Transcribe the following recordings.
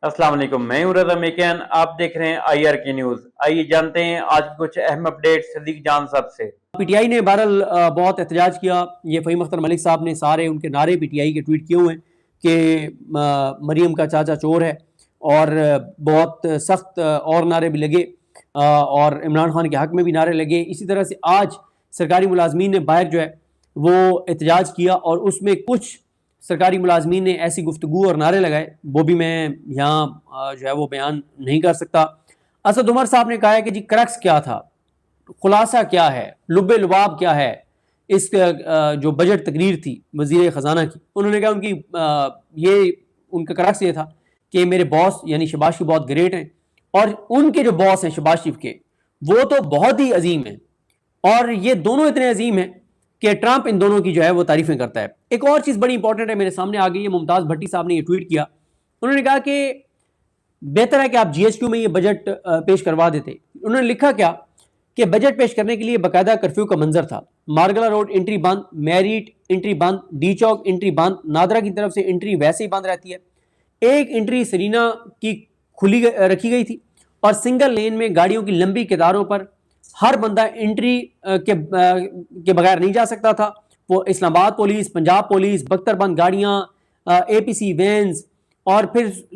अस्सलाम वालेकुम, मैं हूं रज़ा मेकियान। आप देख रहे हैं IR की न्यूज़। आइए जानते हैं आज की कुछ अहम अपडेट सदीक जान साहब से। पीटीआई ने बहरहाल बहुत एहतजाज किया। ये फ़हीम अख्तर मलिक साहब ने सारे उनके नारे पीटीआई के ट्वीट किए हुए हैं कि मरीम का चाचा चोर है, और बहुत सख्त और नारे भी लगे और इमरान खान के हक़ में भी नारे लगे। इसी तरह से आज सरकारी मुलाजमीन ने बाहर जो है वो एहतजाज किया, और उसमें कुछ सरकारी मुलाजमीन ने ऐसी गुफ्तगू और नारे लगाए, वो भी मैं यहाँ जो है वो बयान नहीं कर सकता। असद उमर साहब ने कहा है कि जी क्रक्स क्या था, खुलासा क्या है, लुब्बे लुबाब क्या है इस जो बजट तकरीर थी वज़ीर ख़जाना की। उन्होंने कहा ये उनका क्रक्स ये था कि मेरे बॉस यानी शहबाज शरीफ बहुत ग्रेट हैं, और उनके जो बॉस हैं शहबाज शरीफ के, वो तो बहुत ही अजीम हैं, और ये दोनों इतने अजीम हैं कि ट्रंप इन दोनों की जो है वो तारीफें करता है। एक और चीज़ बड़ी इंपॉर्टेंट है, मेरे सामने आ गई है। मुमताज़ भट्टी साहब ने ये ट्वीट किया। उन्होंने कहा कि बेहतर है कि आप GHQ में ये बजट पेश करवा देते। उन्होंने लिखा क्या कि बजट पेश करने के लिए बाकायदा कर्फ्यू का मंजर था। मारगला रोड एंट्री बंद, मैरिट एंट्री बंद, डी चौक एंट्री बंद, नादरा की तरफ से एंट्री वैसे ही बंद रहती है। एक एंट्री सरीना की खुली रखी गई थी, और सिंगल लेन में गाड़ियों की लंबी कतारों पर हर बंदा एंट्री के बगैर नहीं जा सकता था। वो इस्लामाबाद पुलिस, पंजाब पुलिस, बख्तरबंद गाड़ियाँ, APC वैन्स, और फिर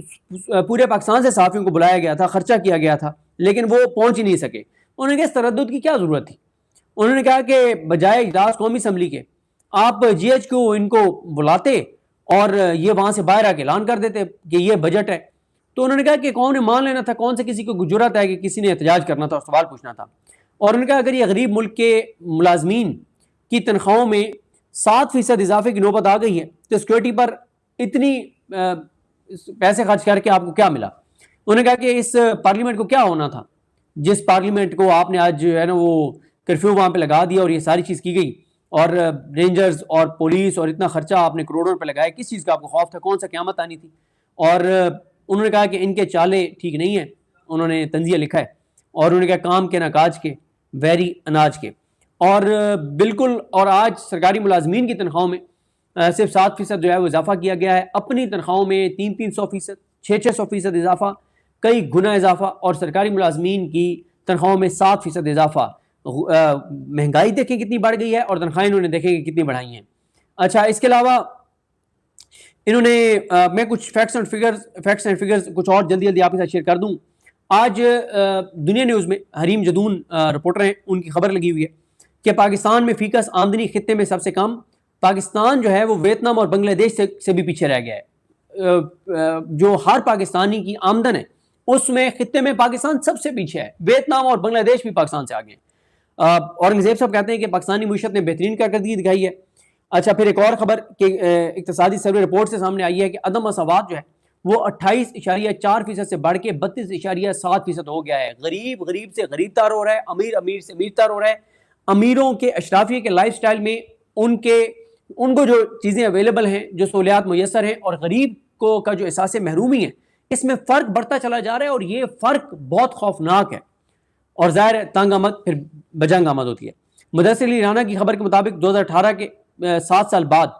पूरे पाकिस्तान से सहाफ़ियों को बुलाया गया था, खर्चा किया गया था, लेकिन वो पहुंच ही नहीं सके। उन्होंने कहा इस तरद्दुद की क्या ज़रूरत थी। उन्होंने कहा कि बजाय इजलास कौमी असम्बली के आप GHQ इनको बुलाते और ये वहाँ से बाहर आके ऐलान कर देते कि ये बजट है। तो उन्होंने कहा कि कौन ने मान लेना था, कौन से किसी को जुर्रत है कि किसी ने एहतजाज करना था और सवाल पूछना था। और उन्होंने कहा अगर ये गरीब मुल्क के मुलाजमीन की तनख्वाहों में 7% इजाफे की नौबत आ गई है, तो सिक्योरिटी पर इतनी पैसे खर्च करके आपको क्या मिला। उन्होंने कहा कि इस पार्लियामेंट को क्या होना था, जिस पार्लियामेंट को आपने आज जो है ना वो कर्फ्यू वहाँ पे लगा दिया और ये सारी चीज़ की गई, और रेंजर्स और पुलिस और इतना खर्चा आपने करोड़ों रुपए लगाया, किस चीज़ का आपको खौफ था, कौन सा क़यामत आनी थी। और उन्होंने कहा कि इनके चाले ठीक नहीं है, उन्होंने तंजिया लिखा है, और उन्होंने कहा काम के ना काज के, वैरी अनाज के। और बिल्कुल, और आज सरकारी मुलाजमीन की तनख्वाहों में सिर्फ 7% जो है वो इजाफा किया गया है। अपनी तनख्वाहों में 300-300%, 600-600% इजाफा, कई गुना इजाफा, और सरकारी मुलाजमीन की तनख्वाहों में 7% इजाफा। महंगाई देखें कितनी बढ़ गई है, और तनख्वाहें इन्होंने देखें कितनी बढ़ाई हैं। अच्छा, इसके अलावा इन्होंने मैं कुछ फैक्ट्स एंड फिगर्स कुछ और जल्दी जल्दी आपके साथ शेयर कर दूं। आज दुनिया न्यूज़ में हरीम जदून रिपोर्टर हैं, उनकी खबर लगी हुई है कि पाकिस्तान में फीकस आमदनी खित्ते में सबसे कम। पाकिस्तान जो है वो वियतनाम और बांग्लादेश से भी पीछे रह गया है। जो हर पाकिस्तानी की आमदन है उसमें खित्ते में पाकिस्तान सबसे पीछे है। वियतनाम और बांग्लादेश भी पाकिस्तान से आगे हैं। औरंगजेब साहब कहते हैं कि पाकिस्तानी मीशत ने बेहतरीन कारकर्दगी दिखाई है। अच्छा, फिर एक और खबर कि इक्तिसादी सर्वे रिपोर्ट से सामने आई है कि अदम मसावात जो है वो 28.4% से बढ़ के 32.7% हो गया है। गरीब गरीब से गरीबतर हो रहा है, अमीर अमीर से अमीरतर हो रहा है। अमीरों के अशराफिया के लाइफ स्टाइल में उनको जो चीज़ें अवेलेबल हैं, जो सहूलियात मुयसर हैं, और गरीब को का जो एहसास महरूमी है, इसमें फ़र्क बढ़ता चला जा रहा है, और ये फ़र्क बहुत खौफनाक है। और ज़ाहिर तंग आमद फिर बजंग आमद होती है। मुदस्सिर अली राना की खबर के मुताबिक 2018 के 7 साल बाद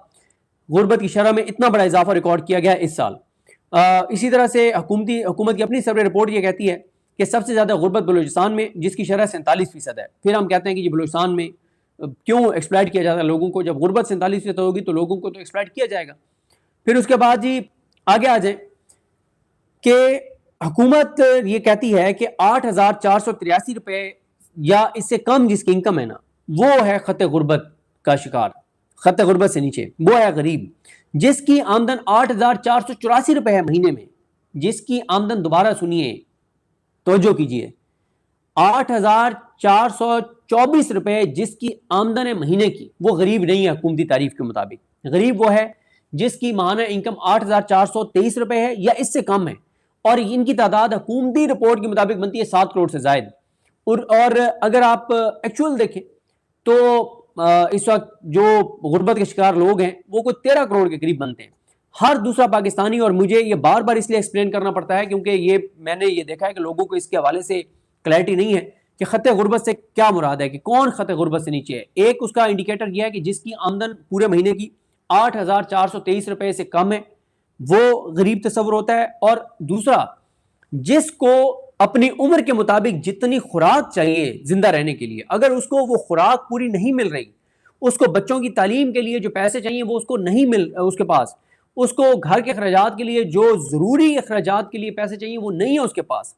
गुर्बत की शरह में इतना बड़ा इजाफा रिकॉर्ड किया गया इस साल। इसी तरह से हुकूमत की अपनी सर्वे रिपोर्ट ये कहती है कि सबसे ज़्यादा गुर्बत बलूचिस्तान में, जिसकी शरह 47% है। फिर हम कहते हैं कि ये बलूचिस्तान में क्यों एक्सप्लॉइट किया जाता है लोगों को। जब गुर्बत 47% होगी तो लोगों को तो एक्सप्लॉइट किया जाएगा। फिर उसके बाद जी आगे आ जाए कि हुकूमत ये कहती है कि 8,483 रुपये या इससे कम जिसकी इनकम है ना, वो है खत गुर्बत का शिकार। खत गुर्बत से नीचे वो है गरीब, जिसकी आमदन 8,484 रुपये है महीने में। जिसकी आमदन, दोबारा सुनिए, तवज्जो कीजिए, 8,424 रुपये जिसकी आमदन है महीने की, वो गरीब नहीं है। हुकूमती तारीफ के मुताबिक गरीब वो है जिसकी माहाना इनकम 8,423 रुपये है या इससे कम है, और इनकी तादाद हुकूमती रिपोर्ट के मुताबिक बनती है 7 करोड़ से ज़ायद। और अगर आप एक्चुअल देखें तो इस वक्त जो गुर्बत के शिकार लोग हैं वो कोई 13 करोड़ के करीब बनते हैं। हर दूसरा पाकिस्तानी, और मुझे ये बार बार इसलिए एक्सप्लेन करना पड़ता है क्योंकि मैंने ये देखा है कि लोगों को इसके हवाले से क्लैरिटी नहीं है कि खत गुर्बत से क्या मुराद है, कि कौन खत गुर्बत से नीचे है। एक उसका इंडिकेटर यह है कि जिसकी आमदन पूरे महीने की 8,423 रुपये से कम है, وہ غریب تصور ہوتا ہے. اور دوسرا، جس کو اپنی عمر کے مطابق جتنی خوراک چاہیے زندہ رہنے کے لیے، اگر اس کو وہ خوراک پوری نہیں مل رہی، اس کو بچوں کی تعلیم کے لیے جو پیسے چاہیے وہ اس کو نہیں مل اس کے پاس، اس کو گھر کے اخراجات کے لیے جو ضروری اخراجات کے لیے پیسے چاہیے وہ نہیں ہے اس کے پاس،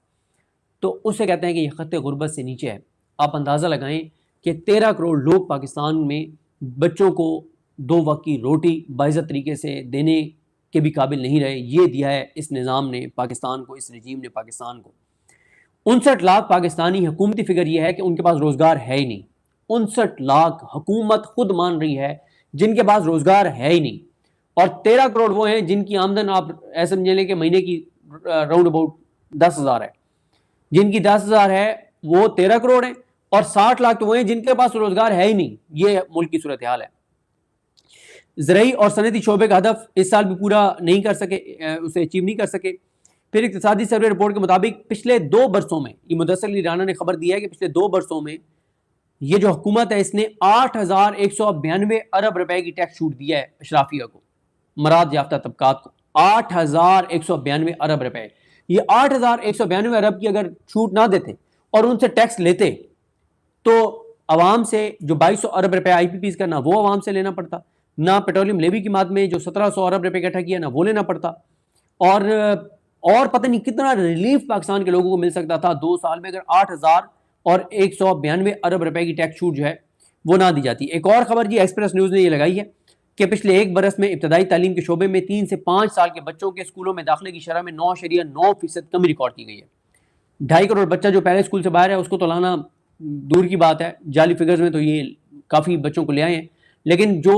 تو اسے کہتے ہیں کہ یہ خط غربت سے نیچے ہے. آپ اندازہ لگائیں کہ 13 کروڑ لوگ پاکستان میں بچوں کو 2 وقت کی روٹی باعزت طریقے سے دینے کے بھی قابل نہیں رہے. یہ دیا ہے اس نظام نے پاکستان کو، اس رجیم نے پاکستان کو. 59 لاکھ پاکستانی، حکومتی فگر یہ ہے کہ ان کے پاس روزگار ہے ہی نہیں. 59 لاکھ حکومت خود مان رہی ہے جن کے پاس روزگار ہے ہی نہیں. اور 13 کروڑ وہ ہیں جن کی آمدن آپ ایسے سمجھ لیں کہ مہینے کی راؤنڈ اباؤٹ 10,000 ہے. جن کی 10,000 ہے وہ 13 کروڑ ہیں، اور 60 لاکھ تو وہ ہیں جن کے پاس روزگار ہے ہی نہیں. یہ ملک کی صورتحال ہے. زرعی اور صنعتی شعبے کا ہدف اس سال بھی پورا نہیں کر سکے، اسے اچیو نہیں کر سکے. پھر اقتصادی سروے رپورٹ کے مطابق پچھلے 2 برسوں میں، یہ مدثر علی رانا نے خبر دی ہے کہ پچھلے 2 برسوں میں یہ جو حکومت ہے اس نے 8,192 ارب روپے کی ٹیکس چھوٹ دیا ہے اشرافیہ کو، مراد یافتہ طبقات کو. 8,192 ارب روپے. یہ 8,192 ارب کی اگر چھوٹ نہ دیتے اور ان سے ٹیکس لیتے تو عوام سے جو 2,200 ارب روپے آئی پی پیز کا، نہ وہ عوام سے لینا پڑتا، نہ پیٹرولیم لیوی کی ماد میں جو 1,700 ارب روپے اکٹھا کیا نہ وہ لینا پڑتا، اور پتہ نہیں کتنا ریلیف پاکستان کے لوگوں کو مل سکتا تھا 2 سال میں اگر 8,192 ارب روپے کی ٹیکس چھوٹ جو ہے وہ نہ دی جاتی. ایک اور خبر جی ایکسپریس نیوز نے یہ لگائی ہے کہ پچھلے 1 برس میں ابتدائی تعلیم کے شعبے میں 3 سے 5 سال کے بچوں کے اسکولوں میں داخلے کی شرح میں 9.9% کمی ریکارڈ کی گئی ہے. 2.5 کروڑ بچہ جو پہلے اسکول سے باہر ہے اس کو تو لانا دور کی بات ہے، جعلی فگرز میں تو یہ کافی بچوں کو لے آئے ہیں، لیکن جو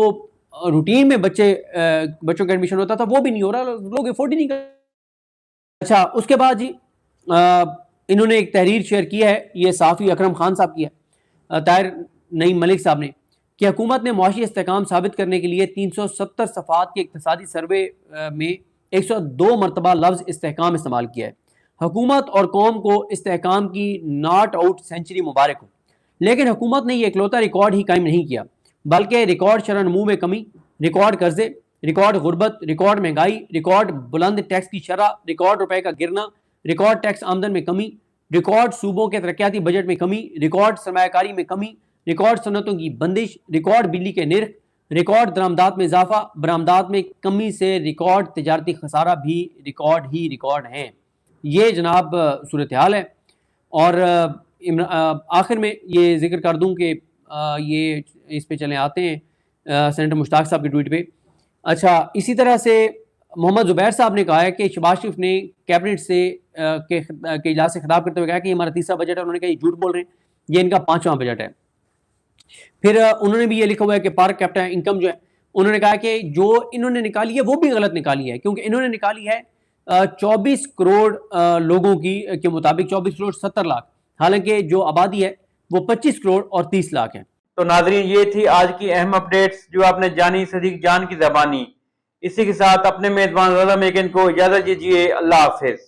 روٹین میں بچوں کا ایڈمیشن ہوتا تھا وہ بھی نہیں ہو رہا، لوگ افورڈ ہی نہیں کر. اچھا اس کے بعد جی انہوں نے ایک تحریر شیئر کی ہے، یہ صحافی اکرم خان صاحب کی ہے، طاہر نعیم ملک صاحب نے، کہ حکومت نے معاشی استحکام ثابت کرنے کے لیے 370 صفحات کے اقتصادی سروے میں 102 مرتبہ لفظ استحکام استعمال کیا ہے. حکومت اور قوم کو استحکام کی ناٹ آؤٹ سینچری مبارک ہو، لیکن حکومت نے یہ اکلوتا ریکارڈ ہی قائم نہیں کیا، بلکہ ریکارڈ شرح نمو میں کمی، ریکارڈ قرضے، ریکارڈ غربت، ریکارڈ مہنگائی، ریکارڈ بلند ٹیکس کی شرح، ریکارڈ روپے کا گرنا، ریکارڈ ٹیکس آمدن میں کمی، ریکارڈ صوبوں کے ترقیاتی بجٹ میں کمی، ریکارڈ سرمایہ کاری میں کمی، ریکارڈ صنعتوں کی بندش، ریکارڈ بجلی کے نرخ، ریکارڈ درآمدات میں اضافہ، برآمدات میں کمی سے ریکارڈ تجارتی خسارہ بھی ریکارڈ ہی ریکارڈ ہیں. یہ جناب صورتحال ہے. اور آخر میں یہ ذکر کر دوں کہ یہ اس پہ چلیں آتے ہیں سینیٹر مشتاق صاحب کے ٹویٹ پہ. اچھا اسی طرح سے محمد زبیر صاحب نے کہا ہے کہ شہباز شریف نے کیبنٹ سے کے اجلاس سے خطاب کرتے ہوئے کہا کہ یہ ہمارا 3را بجٹ ہے. انہوں نے کہا یہ جھوٹ بول رہے ہیں، یہ ان کا 5واں بجٹ ہے. پھر انہوں نے بھی یہ لکھا ہوا ہے کہ پر کیپٹا انکم جو ہے انہوں نے کہا کہ جو انہوں نے نکالی ہے وہ بھی غلط نکالی ہے، کیونکہ انہوں نے نکالی ہے 24 کروڑ لوگوں کی کے مطابق 24 کروڑ 70 لاکھ، حالانکہ جو آبادی ہے وہ 25 کروڑ اور 30 لاکھ ہے. تو ناظرین یہ تھی آج کی اہم اپڈیٹس جو آپ نے جانی صدیق جان کی زبانی. اسی کے ساتھ اپنے میزبان رضا میکن کو اجازت دیجیے. اللہ حافظ.